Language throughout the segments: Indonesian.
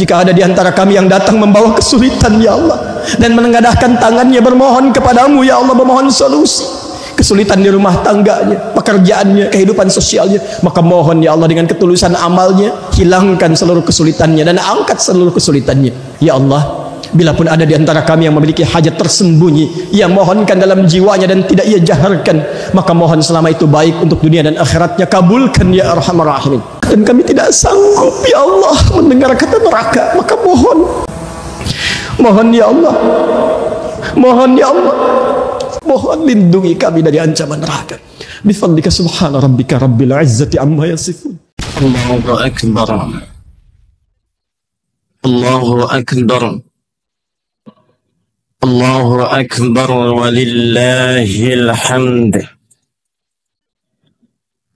Jika ada di antara kami yang datang membawa kesulitan ya Allah, dan menengadahkan tangannya bermohon kepadamu ya Allah, memohon solusi kesulitan di rumah tangganya, pekerjaannya, kehidupan sosialnya, maka mohon ya Allah dengan ketulusan amalnya, hilangkan seluruh kesulitannya dan angkat seluruh kesulitannya ya Allah. Bila pun ada di antara kami yang memiliki hajat tersembunyi, ia mohonkan dalam jiwanya dan tidak ia jaharkan, maka mohon selama itu baik untuk dunia dan akhiratnya, kabulkan ya Arhamar Rahimin. Dan kami tidak sanggup ya Allah mendengar kata neraka, maka mohon ya Allah, mohon ya Allah, mohon lindungi kami dari ancaman neraka. Bifadlika subhana rabbika rabbil izzati amma yasifun. Allahu akbar, Allahu akbar, Allahu akbar, walillahil hamd.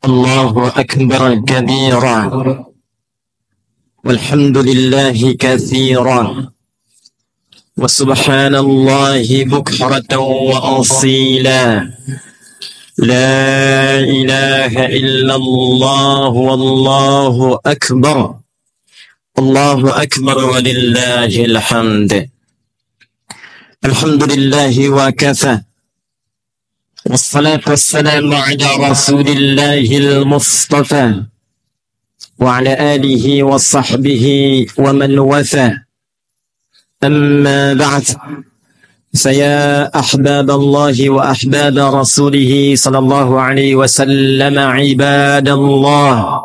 Allahu akbar kabira, walhamdulillahi katsiran, wa subhanallahi bukratan wa asila. La ilaha illallah, wallahu akbar, Allahu akbar, walillahil hamd. Alhamdulillahi wa kafa, wassalatu wassalamu ala rasulillahil mustafa, wa ala alihi wa sahbihi wa man watha. Amma ba'd. فيا أحباب الله وأحباب رسوله صلى الله عليه وسلم عباد الله،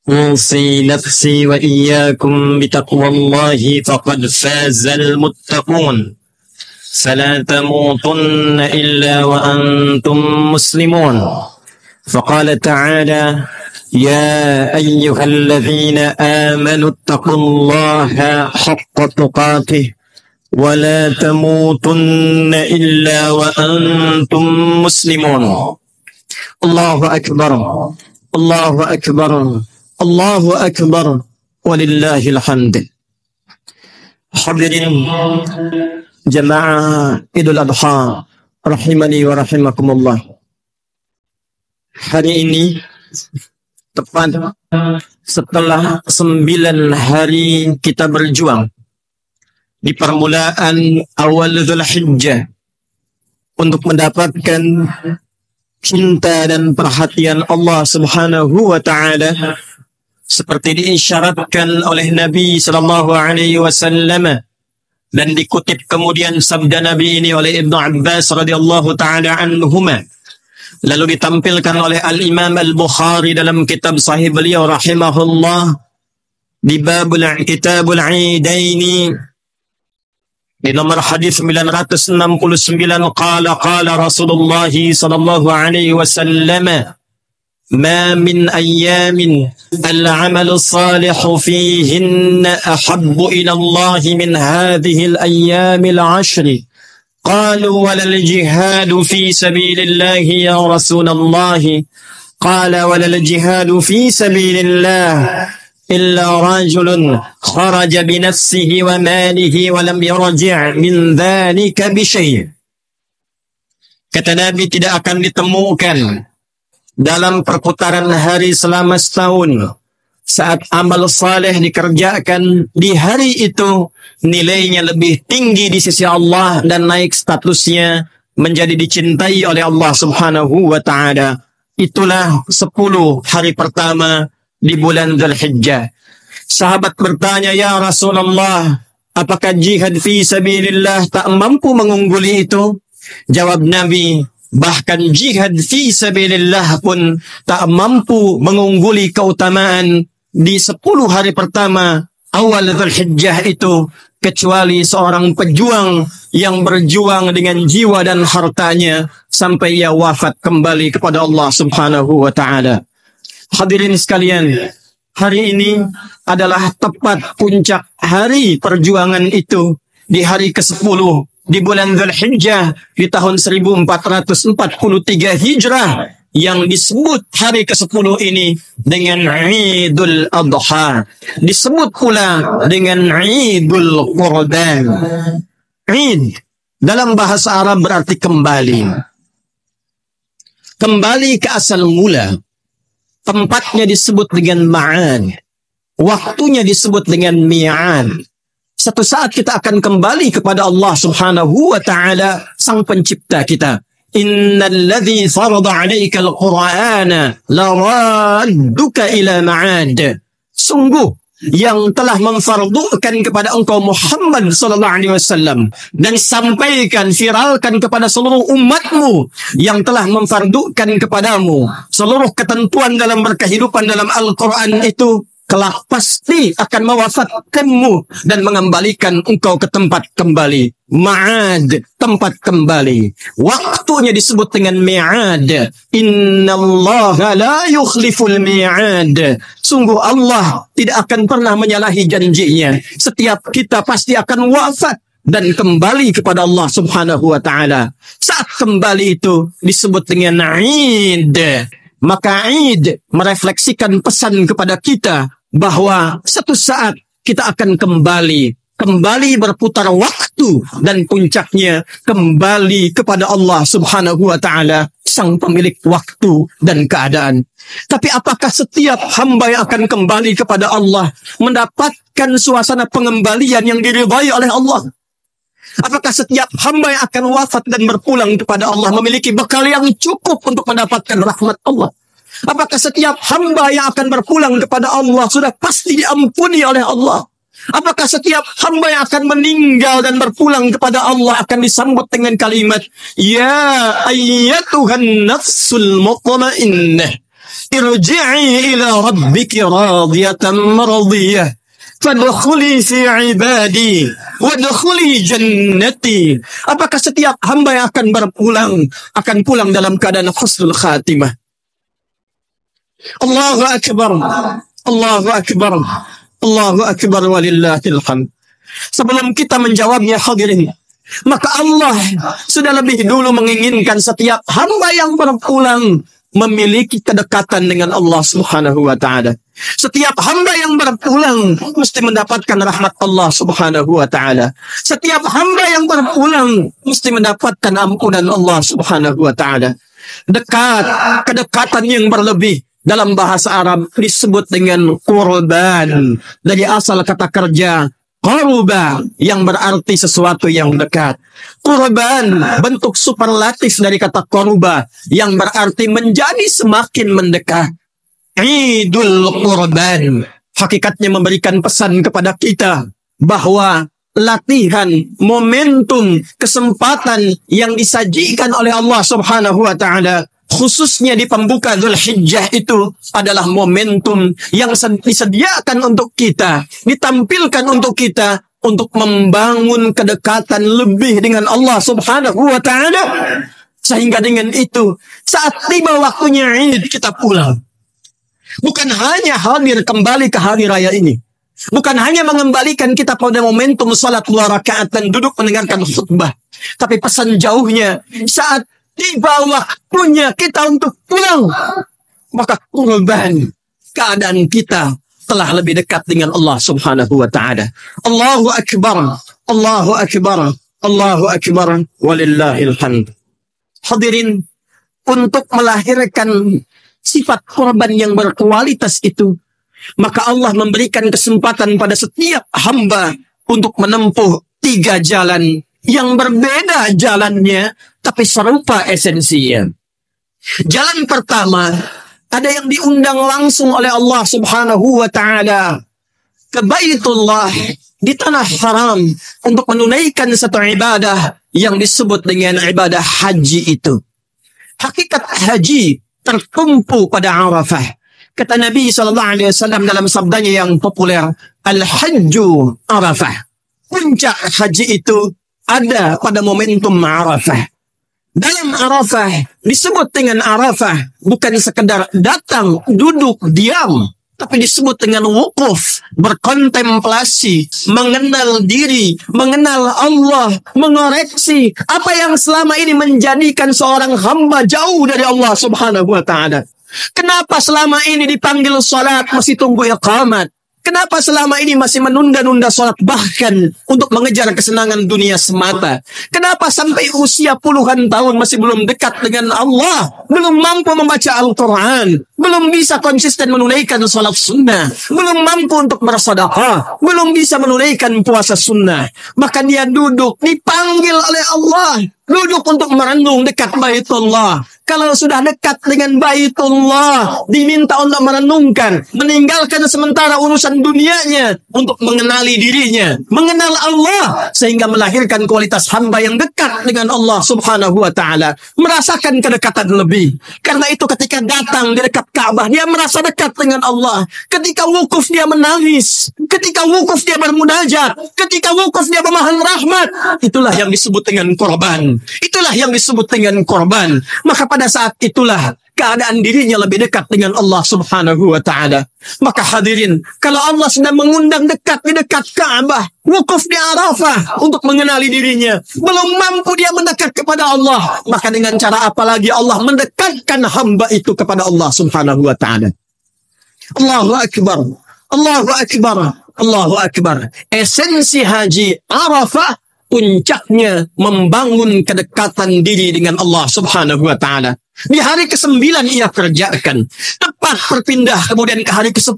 أوصي نفسي وإياكم بتقوى الله فقد فاز المتقون، فلا تموتن إلا وأنتم مسلمون. فقال تعالى: يا أيها الذين آمنوا اتقوا الله حق تقاته ولا تموتن إلا وأنتم مسلمون. الله أكبر، الله أكبر، الله أكبر، ولله الحمد. Hadirin jamaah Idul Adha rahimani wa rahimakumullah. Hari ini tepat setelah 9 hari kita berjuang di permulaan awal Dzulhijjah untuk mendapatkan cinta dan perhatian Allah Subhanahu wa taala seperti diisyaratkan oleh Nabi sallallahu alaihi wasallam, dan dikutip kemudian sabda Nabi ini oleh Ibnu Abbas radhiyallahu taala anhuma, lalu ditampilkan oleh Al-Imam Al-Bukhari dalam kitab sahih beliau rahimahullah di babul kitabul Aidaini di nomor hadis 969, qala Rasulullah sallallahu alaihi wasallam: ma min ayyamin al-'amalu salihu fihinna ahabbu ila Allah min hadhihi al-ayyam al-'ashr. Qalu wala al-jihadu fi sabilillah ya Rasulullah. Qala wala al-jihadu fi sabilillah illa rajulun kharaja bi nafsihi wa malihi wa lam yarji' min dhalika bi syai'. Kata Nabi, tidak akan ditemukan dalam perputaran hari selama setahun saat amal saleh dikerjakan di hari itu nilainya lebih tinggi di sisi Allah dan naik statusnya menjadi dicintai oleh Allah Subhanahu wa taala. Itulah 10 hari pertama di bulan Dzulhijjah. Sahabat bertanya, ya Rasulullah, apakah jihad fi sabilillah tak mampu mengungguli itu? Jawab Nabi, bahkan jihad fi sabilillah pun tak mampu mengungguli keutamaan di 10 hari pertama awal Dzulhijjah itu, kecuali seorang pejuang yang berjuang dengan jiwa dan hartanya sampai ia wafat kembali kepada Allah Subhanahu wa taala. Hadirin sekalian, hari ini adalah tepat puncak hari perjuangan itu di hari ke-10 di bulan Dzulhijjah di tahun 1443 Hijrah, yang disebut hari ke-10 ini dengan Idul Adha, disebut pula dengan Idul Qurban. Id dalam bahasa Arab berarti kembali, kembali ke asal mula. Tempatnya disebut dengan ma'ad. waktunya disebut dengan mi'ad. Satu saat kita akan kembali kepada Allah Subhanahu wa ta'ala, sang pencipta kita. Innal ladzi farada 'alaika al-Qur'ana laradduka ila ma'ad. Sungguh yang telah memfardukan kepada engkau Muhammad sallallahu alaihi wasallam dan sampaikan, viralkan kepada seluruh umatmu yang telah memfardukan kepadamu seluruh ketentuan dalam berkehidupan dalam Al-Quran itu, kelak pasti akan mewafatkanmu dan mengembalikan engkau ke tempat kembali. Ma'ad, tempat kembali. Waktunya disebut dengan mi'ad. Innallaha la yukhliful mi'ad. Sungguh Allah tidak akan pernah menyalahi janjinya. Setiap kita pasti akan wafat dan kembali kepada Allah Subhanahu wa ta'ala. Saat kembali itu disebut dengan Id. Maka Id merefleksikan pesan kepada kita bahwa satu saat kita akan kembali berputar waktu, dan puncaknya kembali kepada Allah Subhanahu wa ta'ala, sang pemilik waktu dan keadaan. Tapi apakah setiap hamba yang akan kembali kepada Allah mendapatkan suasana pengembalian yang diridhai oleh Allah? Apakah setiap hamba yang akan wafat dan berpulang kepada Allah memiliki bekal yang cukup untuk mendapatkan rahmat Allah? Apakah setiap hamba yang akan berpulang kepada Allah sudah pasti diampuni oleh Allah? Apakah setiap hamba yang akan meninggal dan berpulang kepada Allah akan disambut dengan kalimat, Ya ayyatuhan nafsul mutmainnah, irji'i ila rabbiki radiyatan maradiyah, fadkhuli fi ibadi wadkhuli jannati. Apakah setiap hamba yang akan berpulang akan pulang dalam keadaan husnul khatimah? Allahu akbar, Allahu akbar, Allahu akbar walillahil hamd. Sebelum kita menjawabnya hadirin, maka Allah sudah lebih dulu menginginkan setiap hamba yang berpulang memiliki kedekatan dengan Allah Subhanahu wa ta'ala. Setiap hamba yang berpulang mesti mendapatkan rahmat Allah Subhanahu wa ta'ala. Setiap hamba yang berpulang mesti mendapatkan ampunan Allah Subhanahu wa ta'ala. Kedekatan yang berlebih dalam bahasa Arab disebut dengan qurban, dari asal kata kerja qaruba yang berarti sesuatu yang dekat. Qurban bentuk superlatif dari kata qaruba yang berarti menjadi semakin mendekat. Idul Qurban hakikatnya memberikan pesan kepada kita bahwa latihan, momentum, kesempatan yang disajikan oleh Allah Subhanahu wa ta'ala khususnya di pembuka Dzulhijjah itu adalah momentum yang disediakan untuk kita, ditampilkan untuk kita untuk membangun kedekatan lebih dengan Allah Subhanahu wa ta'ala. Sehingga dengan itu saat tiba waktunya Id kita pulang. Bukan hanya hadir kembali ke hari raya ini, bukan hanya mengembalikan kita pada momentum salat 2 rakaat dan duduk mendengarkan khutbah, tapi pesan jauhnya saat tiba waktunya kita untuk pulang, maka kurban keadaan kita telah lebih dekat dengan Allah Subhanahu wa ta'ala. Allahu akbar, Allahu akbar, Allahu akbar, walillahil hamd. Hadirin, untuk melahirkan sifat kurban yang berkualitas itu, maka Allah memberikan kesempatan pada setiap hamba untuk menempuh 3 jalan yang berbeda jalannya, tapi serupa esensinya. Jalan pertama, ada yang diundang langsung oleh Allah Subhanahu wa ta'ala ke Baitullah, di tanah haram, untuk menunaikan satu ibadah yang disebut dengan ibadah haji itu. Hakikat haji tertumpu pada Arafah. Kata Nabi SAW dalam sabdanya yang populer, Al-Hajju Arafah. Puncak haji itu ada pada momentum Arafah. Dalam Arafah disebut dengan Arafah bukan sekedar datang, duduk, diam, tapi disebut dengan wukuf, berkontemplasi, mengenal diri, mengenal Allah, mengoreksi apa yang selama ini menjadikan seorang hamba jauh dari Allah Subhanahu wa ta'ala. Kenapa selama ini dipanggil salat masih tunggu iqamat? Kenapa selama ini masih menunda-nunda sholat bahkan untuk mengejar kesenangan dunia semata? Kenapa sampai usia puluhan tahun masih belum dekat dengan Allah? Belum mampu membaca Al-Quran? Belum bisa konsisten menunaikan sholat sunnah? Belum mampu untuk bersedekah? Belum bisa menunaikan puasa sunnah? Maka dia duduk, dipanggil oleh Allah. Duduk untuk merenung dekat Baitullah. Kalau sudah dekat dengan Baitullah, diminta untuk merenungkan, meninggalkan sementara urusan dunianya untuk mengenali dirinya, mengenal Allah, sehingga melahirkan kualitas hamba yang dekat dengan Allah Subhanahu wa taala, merasakan kedekatan lebih. Karena itu ketika datang di dekat Ka'bah, dia merasa dekat dengan Allah. Ketika wukuf dia menangis, ketika wukuf dia bermunajat, ketika wukuf dia memohon rahmat. Itulah yang disebut dengan korban. Itulah yang disebut dengan korban. Maka pada saat itulah keadaan dirinya lebih dekat dengan Allah Subhanahu wa taala. Maka hadirin, kalau Allah sedang mengundang dekat di dekat Ka'bah, wukuf di Arafah untuk mengenali dirinya, belum mampu dia mendekat kepada Allah, maka dengan cara apa lagi Allah mendekatkan hamba itu kepada Allah Subhanahu wa taala? Allahu akbar. Allahu akbar. Allahu akbar. Esensi haji Arafah puncaknya membangun kedekatan diri dengan Allah Subhanahu wa taala. Di hari ke-9 ia kerjakan. Tepat berpindah kemudian ke hari ke-10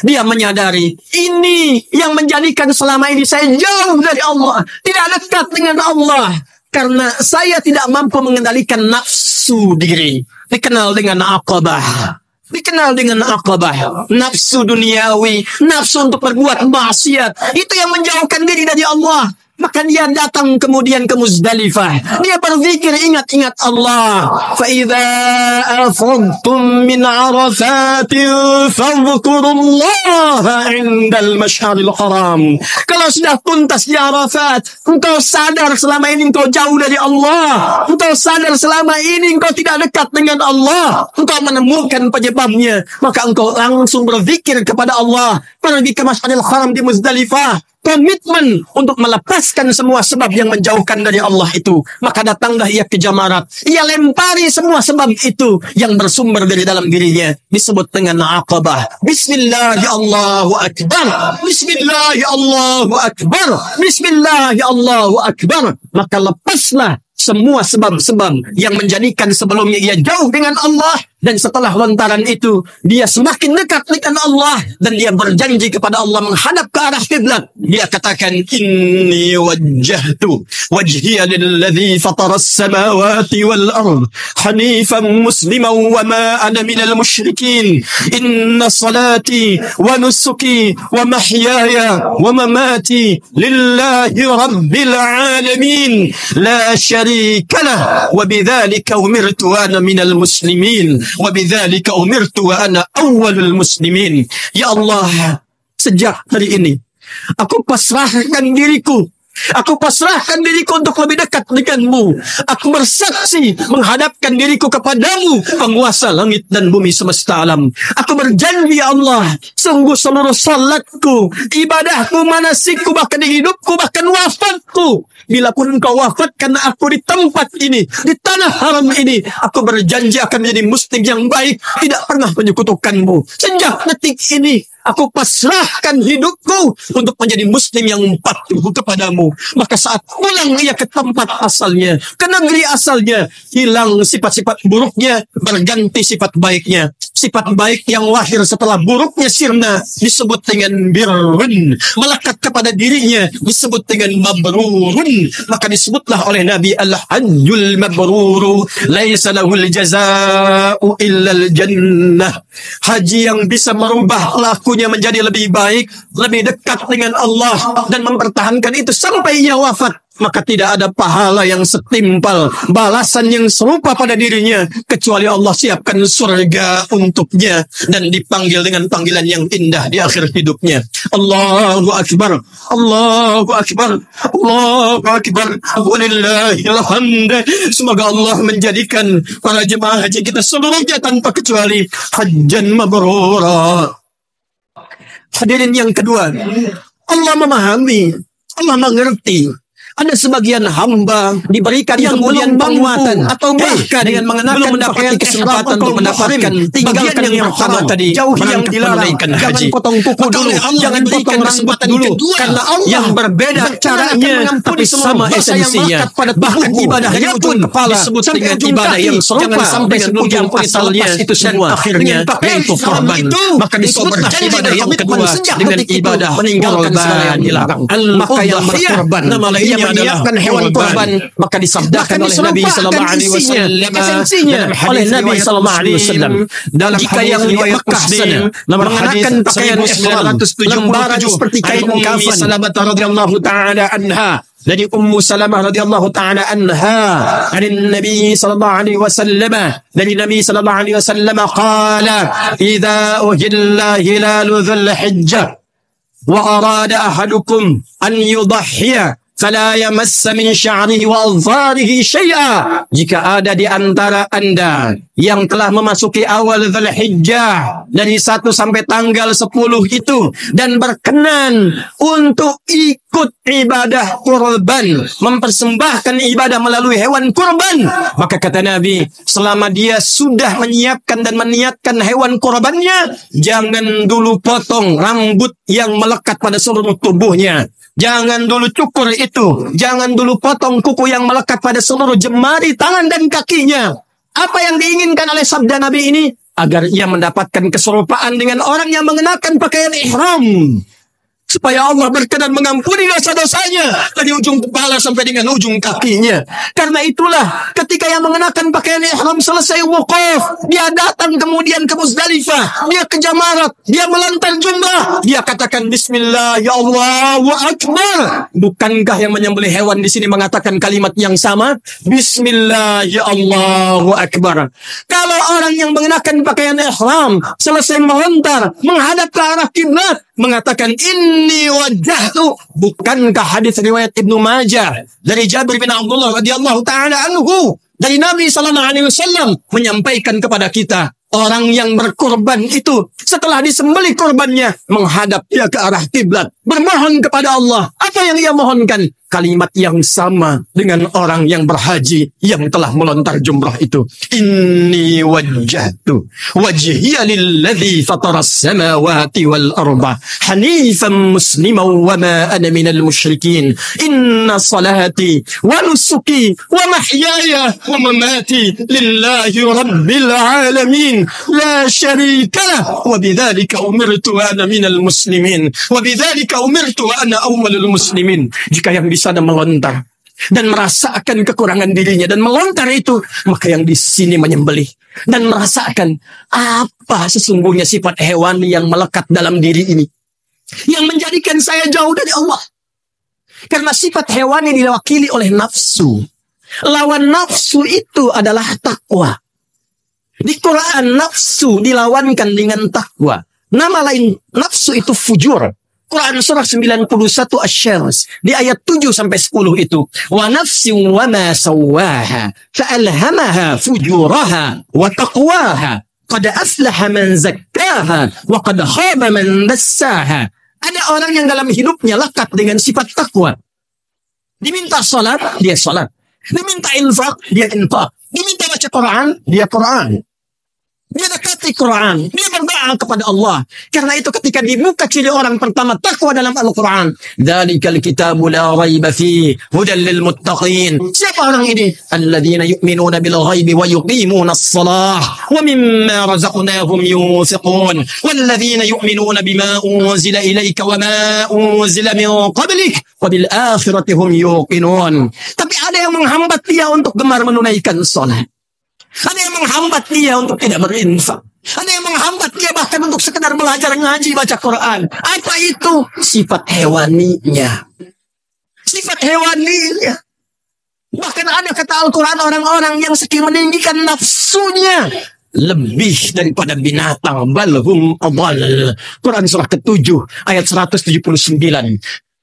dia menyadari ini yang menjadikan selama ini saya jauh dari Allah, tidak dekat dengan Allah, karena saya tidak mampu mengendalikan nafsu diri. Dikenal dengan aqabah. Dikenal dengan aqabah, nafsu duniawi, nafsu untuk berbuat maksiat. Itu yang menjauhkan diri dari Allah. Maka dia datang kemudian ke Muzdalifah. Dia berzikir, ingat-ingat Allah. فَإِذَا أَفَضْتُم مِّنْ عَرَفَاتٍ فَاذْكُرُوا اللَّهَ عِندَ الْمَشْعَرِ الْحَرَامِ. Kalau sudah tuntas di Arafat, engkau sadar selama ini engkau jauh dari Allah. Engkau sadar selama ini engkau tidak dekat dengan Allah. Engkau menemukan penyebabnya. Maka engkau langsung berzikir kepada Allah. Pergi ke Mash'aril Haram di Muzdalifah. Komitmen untuk melepaskan semua sebab yang menjauhkan dari Allah itu. Maka datanglah ia ke jamarat. Ia lempari semua sebab itu yang bersumber dari dalam dirinya. Disebut dengan aqabah. Bismillah ya Allahu Akbar. Bismillah ya Allahu Akbar. Bismillah ya Allahu Akbar. Maka lepaslah semua sebab-sebab yang menjadikan sebelumnya ia jauh dengan Allah. Dan setelah lontaran itu, dia semakin dekat dengan Allah. Dan dia berjanji kepada Allah menghadap ke arah kiblat. Dia katakan, Inni wajjahtu wajhiya lilladhi fataras samawati wal ard. Hanifan musliman wa ma ana minal musyrikin. Inna salati wa nusuki wa mahyaya wa mamati lillahi rabbil alamin. La syarika lah. Wa bidhalika umirtu wa ana minal muslimin. وَبِذَلِكَ أُمِرْتُ وَأَنَا أَوَّلُ الْمُسْلِمِينَ. Ya Allah, sejak hari ini aku pasrahkan diriku. Aku pasrahkan diriku untuk lebih dekat denganmu. Aku bersaksi menghadapkan diriku kepadamu, penguasa langit dan bumi semesta alam. Aku berjanji ya Allah, sungguh seluruh salatku, ibadahku, manasikku, bahkan hidupku, bahkan wafatku, bila pun engkau wafatkan aku di tempat ini, di tanah haram ini, aku berjanji akan menjadi muslim yang baik, tidak pernah menyekutukanmu. Sejak detik ini aku pasrahkan hidupku untuk menjadi muslim yang patuh kepadamu. Maka saat pulang ia ke tempat asalnya, ke negeri asalnya, hilang sifat-sifat buruknya, berganti sifat baiknya. Sifat baik yang lahir setelah buruknya sirna disebut dengan birrun. Melekat kepada dirinya disebut dengan mabrurun. Maka disebutlah oleh Nabi al-hajjul mabruru laisa lahul jazaa'u illal jannah. Haji yang bisa merubah lakunya menjadi lebih baik, lebih dekat dengan Allah, dan mempertahankan itu sampai ia wafat, maka tidak ada pahala yang setimpal, balasan yang serupa pada dirinya, kecuali Allah siapkan surga untuknya dan dipanggil dengan panggilan yang indah di akhir hidupnya. Allahu Akbar, Allahu Akbar, Allahu Akbar, walillahil hamd. Semoga Allah menjadikan para jemaah haji kita seluruhnya tanpa kecuali hajjan mabrura. Hadirin yang kedua, Allah memahami, Allah mengerti Ada sebagian hamba diberikan yang kemudian penguatan atau bahkan dengan mengenakan mendapatkan kesempatan untuk mendapatkan tinggalkan yang pertama tadi, jauhi yang dilarang, jangan potong kuku dulu, jangan potong rambut dulu, karena Allah yang berbeda caranya tapi sama esensinya. Bahkan ibadahnya pun disebut dengan ibadah yang serupa sampai ujung asalnya itu semua akhirnya yaitu korban. Maka disebutlah ibadah yang kedua dengan ibadah meninggalkan segala yang dilarang. Maka yang berkorban yang menyiapkan hewan korban, maka disabdakan oleh Nabi sallallahu alaihi wasallam oleh Nabi sallallahu alaihi wasallam dalam jika yang riwayat Muslim mengenakan pakaian ihram lembaran seperti kain kafan Salamah radhiyallahu taala anha dari Ummu Salamah radhiyallahu taala anha dari Nabi sallallahu alaihi wasallam dari Nabi sallallahu alaihi wasallam qala idza uhilla hilalu dzul hijjah wa arada ahadukum an yudhhiya fala yamassa min sya'rihi wa adharihi syai'a. Jika ada di antara anda yang telah memasuki awal Dzulhijjah dari 1 sampai tanggal 10 itu dan berkenan untuk ikut ibadah kurban, mempersembahkan ibadah melalui hewan kurban, maka kata Nabi, selama dia sudah menyiapkan dan meniatkan hewan kurbannya, jangan dulu potong rambut yang melekat pada seluruh tubuhnya. Jangan dulu cukur itu. Jangan dulu potong kuku yang melekat pada seluruh jemari tangan dan kakinya. Apa yang diinginkan oleh sabda Nabi ini? Agar ia mendapatkan keserupaan dengan orang yang mengenakan pakaian ihram. Supaya Allah berkenan mengampuni dosa-dosanya dari ujung kepala sampai dengan ujung kakinya. Karena itulah ketika yang mengenakan pakaian ihram selesai wukuf, dia datang kemudian ke Muzdalifah, dia ke Jamarat, dia melontar jumrah, dia katakan Bismillah ya Allahu Akbar. Bukankah yang menyembelih hewan di sini mengatakan kalimat yang sama? Bismillah ya Allahu Akbar. Kalau orang yang mengenakan pakaian ihram selesai melontar menghadap ke arah kiblat, mengatakan inni wajjahtu, bukankah hadis riwayat Ibnu Majah dari Jabir bin Abdullah radhiyallahu taala anhu dari Nabi sallallahu alaihi wasallam menyampaikan kepada kita, orang yang berkorban itu setelah disembelih korbannya menghadap dia ke arah kiblat, bermohon kepada Allah. Apa yang ia mohonkan? Kalimat yang sama dengan orang yang berhaji yang telah melontar jumrah itu. Inni wajjahtu wajhiya lilladzi fataras samawati wal arda hanifan musliman wa ma ana minal musyrikin. Inna salati wa nusuki wa mahyaya wa mamati lillahi rabbil alamin la syarika lah wa bidzalika umirtu wa ana minal muslimin wa bidzalika umirtu wa ana awwalul muslimin. Jika yang bisa melontar dan merasakan kekurangan dirinya dan melontar itu, maka yang di sini menyembelih dan merasakan apa sesungguhnya sifat hewani yang melekat dalam diri ini yang menjadikan saya jauh dari Allah. Karena sifat hewani diwakili oleh nafsu. Lawan nafsu itu adalah takwa. Di Quran nafsu dilawankan dengan takwa. Nama lain nafsu itu fujur. Quran surah 91 Asy-Syams di ayat 7 sampai 10 itu, wa nafsin wa ma sawwaha fa'alhamaha fujuraha wa taqwaha qad aflaha man zakkaha wa qad khaba man dassaha. Ada orang yang dalam hidupnya lekat dengan sifat takwa. Diminta salat, dia salat. Diminta infak, dia infak. Diminta baca Quran, dia Quran. Dia dekati Quran, dia berdoa kepada Allah. Karena itu ketika dibuka ciri orang pertama takwa dalam Al-Quran, dzalikal kitabu la raiba fihi hudan lil muttaqin. Siapa orang ini? Alladzina yu'minuna bil ghaibi wa yuqimuna as-shalah wa mimma razaqnahum yunfiqun. Walladzina yu'minuna bima unzila ilayka wa ma unzila min qablik wa bil akhirati hum yuqinun. Tapi ada yang menghambat dia untuk gemar menunaikan salat. Ada yang menghambat dia untuk tidak berinfak. Ada yang menghambat dia bahkan untuk sekedar belajar ngaji baca Quran. Apa itu? Sifat hewaninya. Sifat hewaninya. Bahkan ada kata Al-Quran orang-orang yang saking meninggikan nafsunya lebih daripada binatang. Balhum adall. Quran surah ke-7 ayat 179.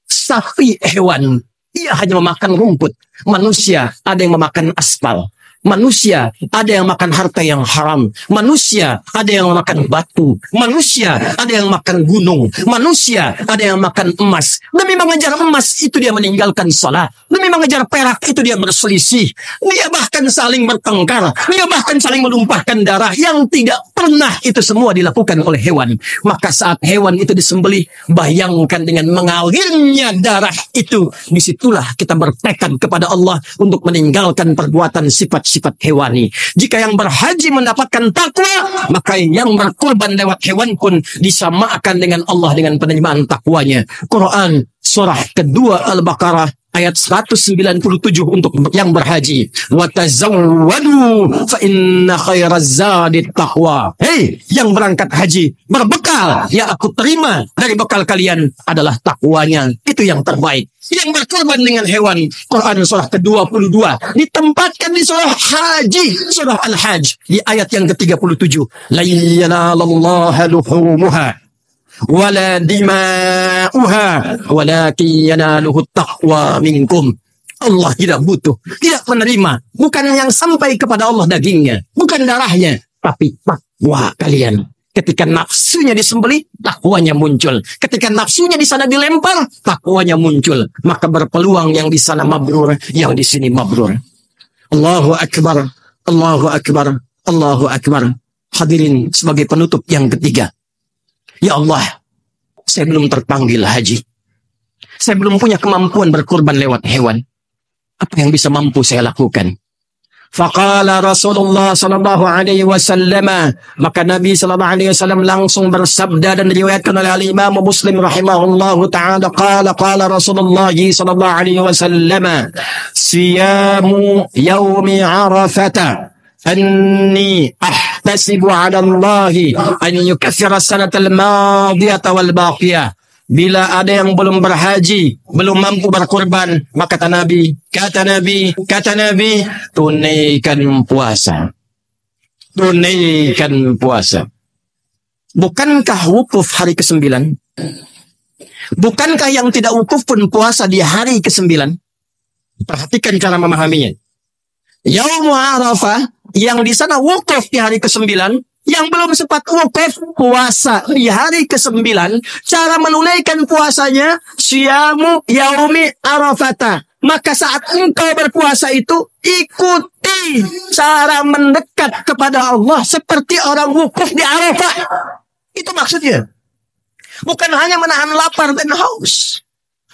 Sapi hewan, ia hanya memakan rumput. Manusia ada yang memakan aspal. Manusia ada yang makan harta yang haram. Manusia ada yang makan batu. Manusia ada yang makan gunung. Manusia ada yang makan emas. Demi mengejar emas itu dia meninggalkan salat. Demi mengejar perak itu dia berselisih. Dia bahkan saling bertengkar. Dia bahkan saling menumpahkan darah yang tidak pernah itu semua dilakukan oleh hewan. Maka saat hewan itu disembelih, bayangkan dengan mengalirnya darah itu. Disitulah kita bertekad kepada Allah untuk meninggalkan perbuatan sifat hewani. Jika yang berhaji mendapatkan takwa, maka yang berkorban lewat hewan pun disamakan dengan Allah dengan penerimaan takwanya. Quran surah kedua Al-Baqarah ayat 197 untuk yang berhaji. Wa tazawwadu fa inna khairaz zadi taqwa. Hei, yang berangkat haji, berbekal yang aku terima dari bekal kalian adalah takwanya. Itu yang terbaik. Yang berkorban dengan hewan, Quran surah ke-22 ditempatkan di surah Haji, surah Al-Hajj di ayat yang ke-37. La yanalallaha luhumuha wala dima'uha walakin yanaluhu taqwa minkum. Allah tidak butuh, tidak menerima, bukan yang sampai kepada Allah dagingnya, bukan darahnya, tapi takwa kalian. Ketika nafsunya disembelih, takwanya muncul. Ketika nafsunya di sana dilempar, takwanya muncul. Maka berpeluang yang di sana mabrur, yang di sini mabrur. Allahu Akbar, Allahu Akbar, Allahu Akbar. Hadirin sebagai penutup yang ketiga. Ya Allah, saya belum terpanggil haji. Saya belum punya kemampuan berkorban lewat hewan. Apa yang bisa mampu saya lakukan? Faqala Rasulullah sallallahu alaihi wasallam, maka Nabi sallallahu alaihi wasallam langsung bersabda dan diriwayatkan oleh Imam Muslim rahimahullahu taala, qala Rasulullah sallallahu alaihi wasallam, siyamu yaumi arafah anni ahtasibu 'ala Allah an yukaffira as-sanata al-madiyata wal baqiyah. Bila ada yang belum berhaji, belum mampu berkorban, maka kata Nabi, tunaikan puasa. Tunaikan puasa. Bukankah wukuf hari ke-9? Bukankah yang tidak wukuf pun puasa di hari ke-9? Perhatikan cara memahaminya. Yaumul Arafah, yang di sana wukuf di hari ke-9, yang belum sempat wukuf puasa di hari ke-9, cara menunaikan puasanya siyamu yaumi arafata. Maka saat engkau berpuasa itu, ikuti cara mendekat kepada Allah seperti orang wukuf di Arafah. Itu maksudnya. Bukan hanya menahan lapar dan haus,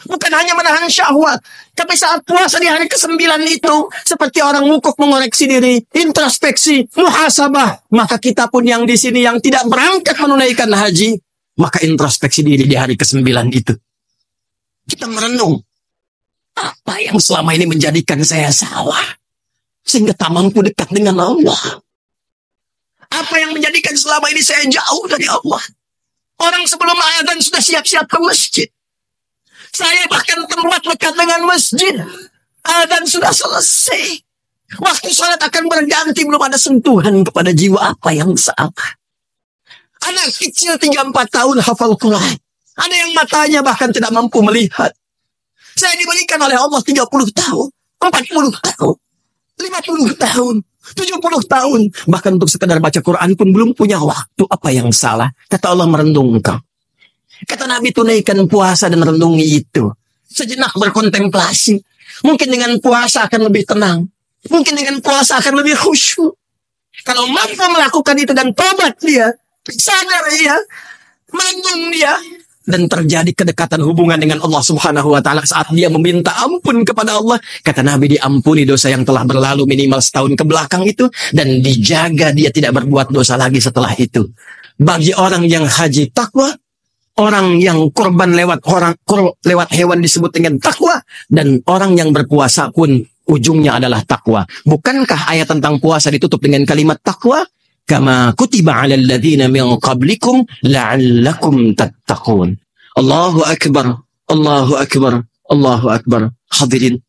bukan hanya menahan syahwat, tapi saat puasa di hari ke-9 itu, seperti orang wukuf mengoreksi diri, introspeksi, muhasabah. Maka kita pun yang di sini yang tidak berangkat menunaikan haji, maka introspeksi diri di hari ke-9 itu. Kita merenung, apa yang selama ini menjadikan saya salah, sehingga tak mampu dekat dengan Allah? Apa yang menjadikan selama ini saya jauh dari Allah? Orang sebelum azan sudah siap-siap ke masjid. Saya bahkan tempat dekat dengan masjid, adzan sudah selesai. Waktu sholat akan berganti, belum ada sentuhan kepada jiwa. Apa yang salah? Anak kecil 3-4 tahun hafal Quran. Ada yang matanya bahkan tidak mampu melihat. Saya diberikan oleh Allah 30 tahun, 40 tahun, 50 tahun, 70 tahun. Bahkan untuk sekedar baca Quran pun belum punya waktu. Apa yang salah? Kata Allah, merenung engkau. Kata Nabi, tunaikan puasa dan renungi itu. Sejenak berkontemplasi. Mungkin dengan puasa akan lebih tenang. Mungkin dengan puasa akan lebih khusyuk. Kalau mampu melakukan itu dan tobat dia, sadar dia, merenung dia, dan terjadi kedekatan hubungan dengan Allah Subhanahu wa taala saat dia meminta ampun kepada Allah. Kata Nabi, diampuni dosa yang telah berlalu minimal setahun ke belakang itu, dan dijaga dia tidak berbuat dosa lagi setelah itu. Bagi orang yang haji takwa, orang yang korban lewat hewan disebut dengan takwa, dan orang yang berpuasa pun ujungnya adalah takwa. Bukankah ayat tentang puasa ditutup dengan kalimat takwa? Kama kutiba 'alal ladzina min qablikum la'allakum tattaqun. Allahu akbar, Allahu akbar, Allahu akbar. Hadirin,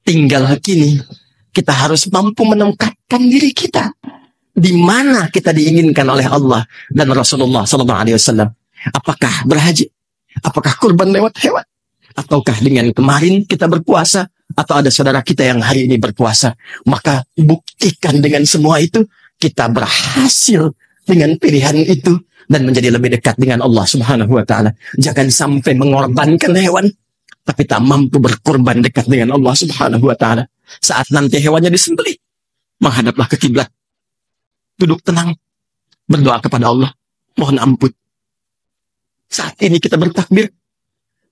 tinggal kini kita harus mampu menempatkan diri kita di mana kita diinginkan oleh Allah dan Rasulullah sallallahu alaihi wasallam. Apakah berhaji? Apakah kurban lewat hewan? Ataukah dengan kemarin kita berpuasa, atau ada saudara kita yang hari ini berpuasa, maka buktikan dengan semua itu kita berhasil dengan pilihan itu dan menjadi lebih dekat dengan Allah Subhanahu wa taala. Jangan sampai mengorbankan hewan tapi tak mampu berkorban dekat dengan Allah Subhanahu wa taala. Saat nanti hewannya disembelih, menghadaplah ke kiblat. Duduk tenang, berdoa kepada Allah, mohon ampun. Saat ini kita bertakbir,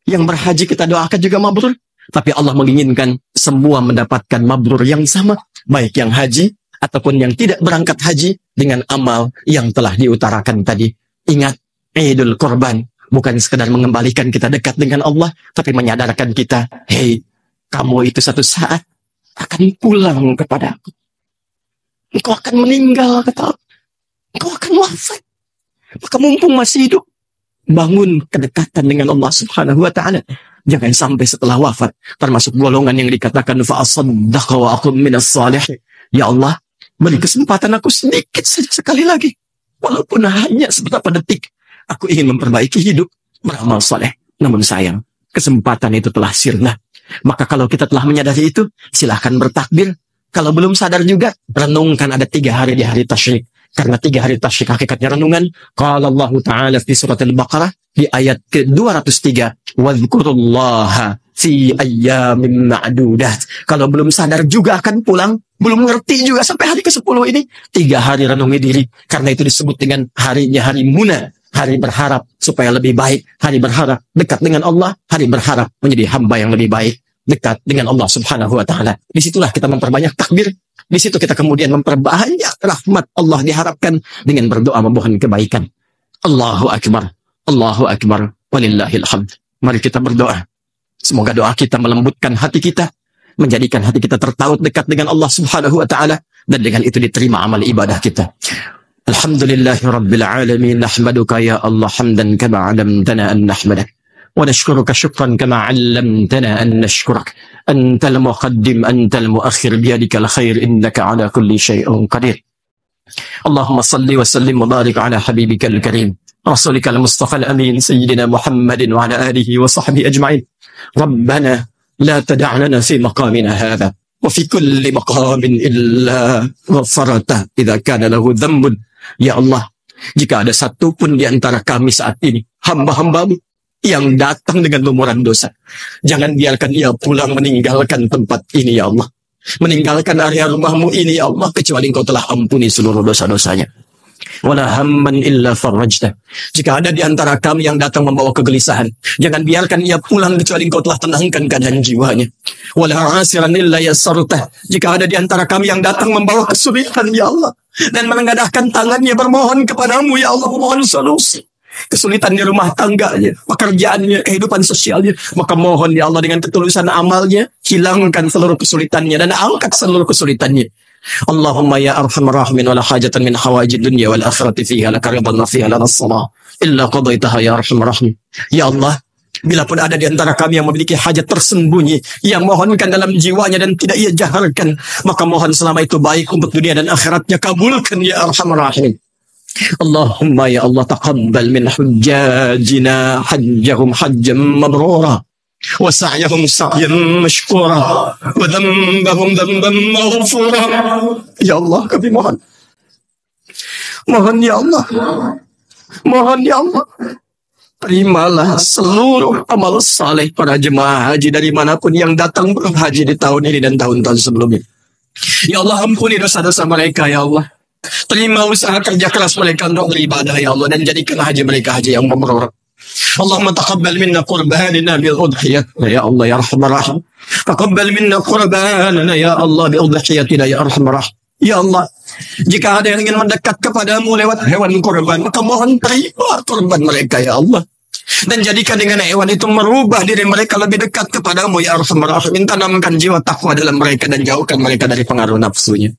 yang berhaji kita doakan juga mabrur. Tapi Allah menginginkan semua mendapatkan mabrur yang sama, baik yang haji ataupun yang tidak berangkat haji dengan amal yang telah diutarakan tadi. Ingat, Idul Kurban bukan sekedar mengembalikan kita dekat dengan Allah, tapi menyadarkan kita, hei, kamu itu satu saat akan pulang kepada aku. Engkau akan meninggal, kata Allah. Engkau akan wafat. Maka mumpung masih hidup, bangun kedekatan dengan Allah Subhanahu wa taala. Jangan sampai setelah wafat termasuk golongan yang dikatakan fa asaddaqa wa aqum minas salihin. Ya Allah, beri kesempatan aku sedikit saja sekali lagi. Walaupun hanya seberapa detik, aku ingin memperbaiki hidup, beramal saleh. Namun sayang, kesempatan itu telah sirna. Maka kalau kita telah menyadari itu, silahkan bertakbir. Kalau belum sadar juga, renungkan ada 3 hari di hari tasyrik. Karena 3 hari tasyrik hakikatnya renungan. Qala Allah Ta'ala di surat Al-Baqarah di ayat ke-203. Wadhkurullaha fi ayyamin ma'dudat. Kalau belum sadar juga akan pulang. Belum ngerti juga sampai hari ke-10 ini. 3 hari renungi diri. Karena itu disebut dengan harinya hari Muna. Hari berharap supaya lebih baik. Hari berharap dekat dengan Allah. Hari berharap menjadi hamba yang lebih baik. Dekat dengan Allah Subhanahu wa ta'ala. Disitulah kita memperbanyak takbir. Di situ kita kemudian memperbanyak rahmat Allah diharapkan dengan berdoa memohon kebaikan. Allahu Akbar. Allahu Akbar. Walillahil hamd. Mari kita berdoa. Semoga doa kita melembutkan hati kita. Menjadikan hati kita tertaut dekat dengan Allah Subhanahu wa ta'ala. Dan dengan itu diterima amal ibadah kita. Alhamdulillahi Rabbil Alamin. Nahmaduka ya Allah hamdan kama alamtana an nahmadak. ونشكرك شكرا كما علمتنا أن نشكرك أنت المقدم أنت المؤخر بيدك الخير إنك على كل شيء قدير اللهم صل وسلم وبارك على حبيبك الكريم رسولك المصطفى الأمين سيدنا محمد وعلى آله وصحبه أجمعين ربنا لا تدع لنا في مقامنا هذا وفي كل مقام إلا غفرته إذا كان له ذنب يا الله jika ada satu pun di antara kami saat ini hamba-hambamu yang datang dengan lumuran dosa, jangan biarkan ia pulang meninggalkan tempat ini ya Allah, meninggalkan area rumahmu ini ya Allah, kecuali engkau telah ampuni seluruh dosa-dosanya. Wala hamman illa farajta. Jika ada di antara kami yang datang membawa kegelisahan, jangan biarkan ia pulang kecuali engkau telah tenangkan keadaan jiwanya. Wala asiran illa yassarta. Jika ada di antara kami yang datang membawa kesulitan ya Allah, dan menengadahkan tangannya bermohon kepadamu ya Allah, memohon solusi. Kesulitan di rumah tangganya, pekerjaannya, kehidupan sosialnya, maka mohon ya Allah dengan ketulusan amalnya, hilangkan seluruh kesulitannya dan angkat seluruh kesulitannya. Allahumma ya arhamar rahimin wala hajatan min hawaijid dunya wal akhirati fiha laka ridwan wa fiha lana salah illa qadaitaha ya arhamar rahim. Ya Allah, bila pun ada di antara kami yang memiliki hajat tersembunyi, yang mohonkan dalam jiwanya dan tidak ia jaharkan, maka mohon selama itu baik untuk dunia dan akhiratnya, kabulkan ya arhamar rahimin. Allahumma ya Allah taqabbal min hujjajina hajjahum hajjan mabrura wa sa'yahum sa'yan mashkura wa dhanbahum dhanban maghfura. Ya Allah, kami mohon ya Allah, mohon ya Allah, terimalah seluruh amal saleh para jemaah haji dari manapun yang datang berhaji di tahun ini dan tahun-tahun sebelumnya. Ya Allah, ampuni dosa-dosa mereka ya Allah. Terima usaha kerja keras mereka untuk beribadah ya Allah, dan jadikan haji mereka haji yang mabrur. Allahumma taqabbal minna qurbanana bil udhiyah ya Allah ya arhamar rahim. Taqabbal minna qurbanana ya Allah bi udhiyatina ya arhamar rahim. Ya Allah, jika ada yang ingin mendekat kepadamu lewat hewan kurban, maka mohon terima kurban mereka ya Allah, dan jadikan dengan hewan itu merubah diri mereka lebih dekat kepadamu ya arhamar rahim. Tanamkan jiwa takwa dalam mereka dan jauhkan mereka dari pengaruh nafsunya.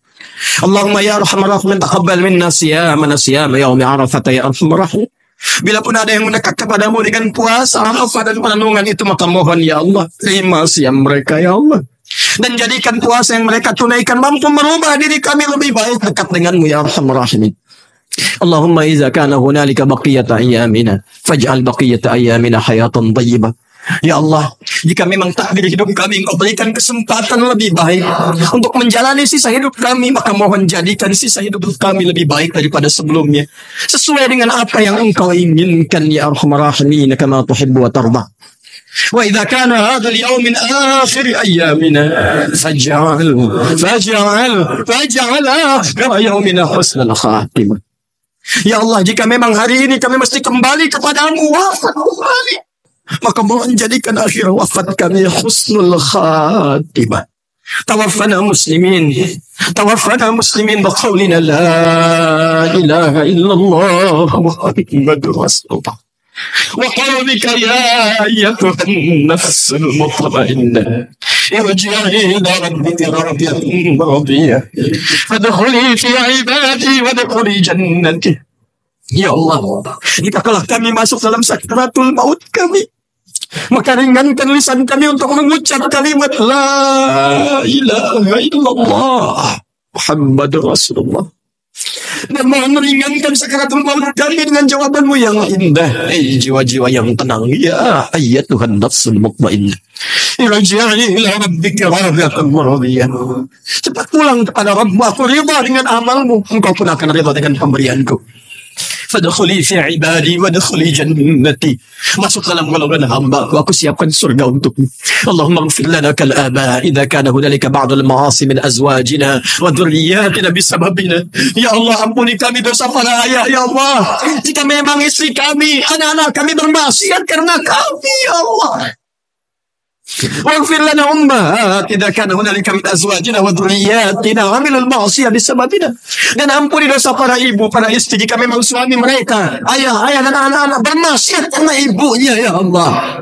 Allahumma ya arhamar rahimin taqabbal minna siyamana siyama yaumi arafah ya arhamar rahim. Bila pun ada yang mendekat kepadamu dengan puasa Arafah dan perenungan itu, maka mohon ya Allah, terima siam mereka ya Allah, dan jadikan puasa yang mereka tunaikan mampu merubah diri kami lebih baik dekat denganmu ya arhamar rahimin. Allahumma iza kana hunalika baqiyata ayyamina faj'al baqiyata ayyamina hayatan thayyibah Ya Allah, jika memang takdir hidup kami Engkau berikan kesempatan lebih baik untuk menjalani sisa hidup kami, maka mohon jadikan sisa hidup kami lebih baik daripada sebelumnya, sesuai dengan apa yang Engkau inginkan ya Arhamar Rahimin, kama tuhibbu wa tarda. Wa idza kana hadha al-yawm min akhir ayyamina faj'al akhir yawmina husnal khatimah. Ya Allah, jika memang hari ini kami mesti kembali kepadamu, wafat kembali, maka mohon jadikan akhir wafat kami husnul khatimah. Tawaffana muslimin biqaulina la ilaha illallah Muhammadur Rasulullah wa qawlika ya ayyatuhan nafsul mutmainnah irji'i ila rabbika radiyatan fadkhuli fi ibadi wadkhuli jannati. Ya Allah, jika kalah kami masuk dalam sakratul maut kami, maka ringankan lisan kami untuk mengucap kalimat la ilaha illallah Muhammadur Rasulullah, dan mohon meringankan sakratul maut kami dengan jawabanmu yang indah. Jiwa-jiwa yang tenang, ya ayyatuhan nafsul mutmainnah irji'i ila rabbika radiyatan maradiyah. Cepat pulang kepada Rabbmu, aku ridha dengan amalmu, engkau pun akan ridha dengan pemberianku. Fadkhuli fi ibadi wadkhuli jannati. Masuk dalam golongan hamba aku siapkan surga untukmu. Allahumma ighfir lana kal aba idza kana hunalika ba'd al ma'asi min azwajina wa dhurriyyatina bisababina. Ya Allah, ampuni kami dosa para ayah ya Allah. Jika memang istri kami, anak-anak kami bermaksiat karena kami ya Allah. Waghfir lana ummahat idza kana hunalika min azwajina wa dhurriyyatina 'amilul ma'siyah bisababina. Dan ampuni dosa para ibu, para istri jika memang suami mereka, ayah dan anak-anak bermaksiat karena ibunya ya Allah.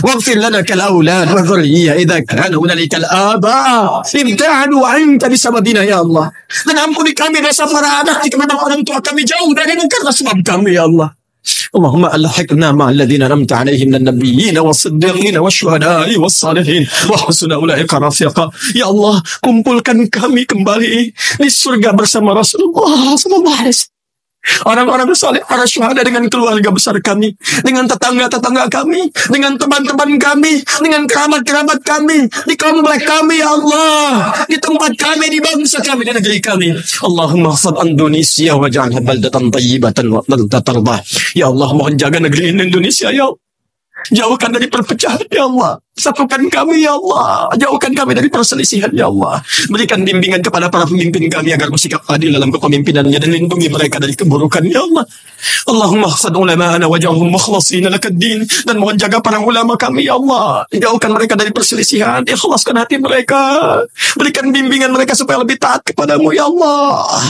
Waghfir lana kal aulad wa dhurriyyah idza kana hunalika al aba ibta'adu 'anka bisababina ya Allah. Dan ampuni kami dosa para anak jika memang orang tua kami jauh darimu karena sebab kami ya Allah. Allahumma alhiqna ma'alladhina an'amta 'alaihim minan nabiyyin was-siddiqin wasyuhada'i was-salihin wa husna ulaika rafiqa. Ya Allah, kumpulkan kami kembali di surga bersama Rasulullah sallallahu alaihi wasallam. Orang-orang saleh, para syuhada dengan keluarga besar kami, dengan tetangga-tetangga kami, dengan teman-teman kami, dengan kerabat-kerabat kami, di komplek kami ya Allah, di tempat kami, di bangsa kami, di negeri kami. Allahumma hafadh Indonesia waj'alha baldatan thayyibatan wa baldan tarbah. Ya Allah, mohon jaga negeri Indonesia ya Allah. Jauhkan dari perpecahan ya Allah. Satukan kami ya Allah. Jauhkan kami dari perselisihan ya Allah. Berikan bimbingan kepada para pemimpin kami agar bersikap adil dalam kepemimpinannya, dan lindungi mereka dari keburukan ya Allah. Allahumma khfad ulama'ana waj'alhum mukhlasin lakad-din. Dan mohon jaga para ulama kami ya Allah. Jauhkan mereka dari perselisihan. Ikhlaskan hati mereka. Berikan bimbingan mereka supaya lebih taat kepadamu ya Allah.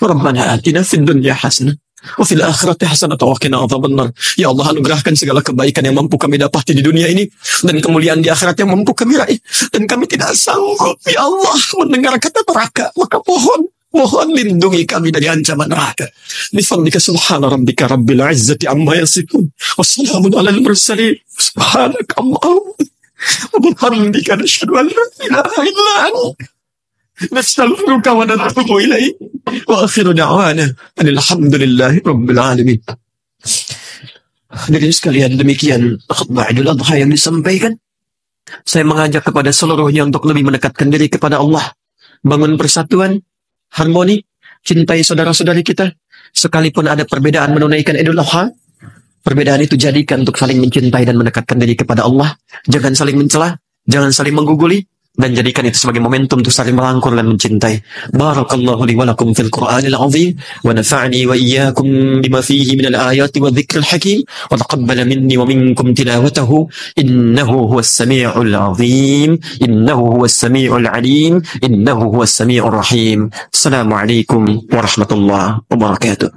Rabbana atina fid dunya hasanah wa fil akhirati hasanah wa qina adzabannar. Ya Allah, anugerahkan segala kebaikan yang mampu kami dapati di dunia ini, dan kemuliaan di akhirat yang mampu kami raih. Dan kami tidak sanggup ya Allah mendengar kata neraka, maka mohon lindungi kami dari ancaman neraka. Bifadlika subhana rabbika rabbil izzati amma yasifun wassalamun alal mursalin subhanaka Allahumma wa bihamdika nashhadu an la ilaha illa anta nastaghfiruka wa natubu ilaik. Wa akhiru da'wana alhamdulillahi rabbil alamin. Hadirin sekalian, demikian khutbah Idul Adha yang disampaikan. Saya mengajak kepada seluruhnya untuk lebih mendekatkan diri kepada Allah, bangun persatuan, harmoni, cintai saudara-saudari kita. Sekalipun ada perbedaan menunaikan Idul Adha, perbedaan itu jadikan untuk saling mencintai dan mendekatkan diri kepada Allah. Jangan saling mencela, jangan saling mengguguli, dan jadikan itu sebagai momentum untuk saling merangkul dan mencintai. Barakallahu li wa lakum fil Qur'anil azim wa nafa'ani wa iyyakum bima fihi minal ayati wa dhikril hakim wa taqabbala minni wa minkum tilawatahu innahu huwas sami'ul azim innahu huwas sami'ul alim innahu huwas sami'ur rahim. Assalamualaikum warahmatullahi wabarakatuh.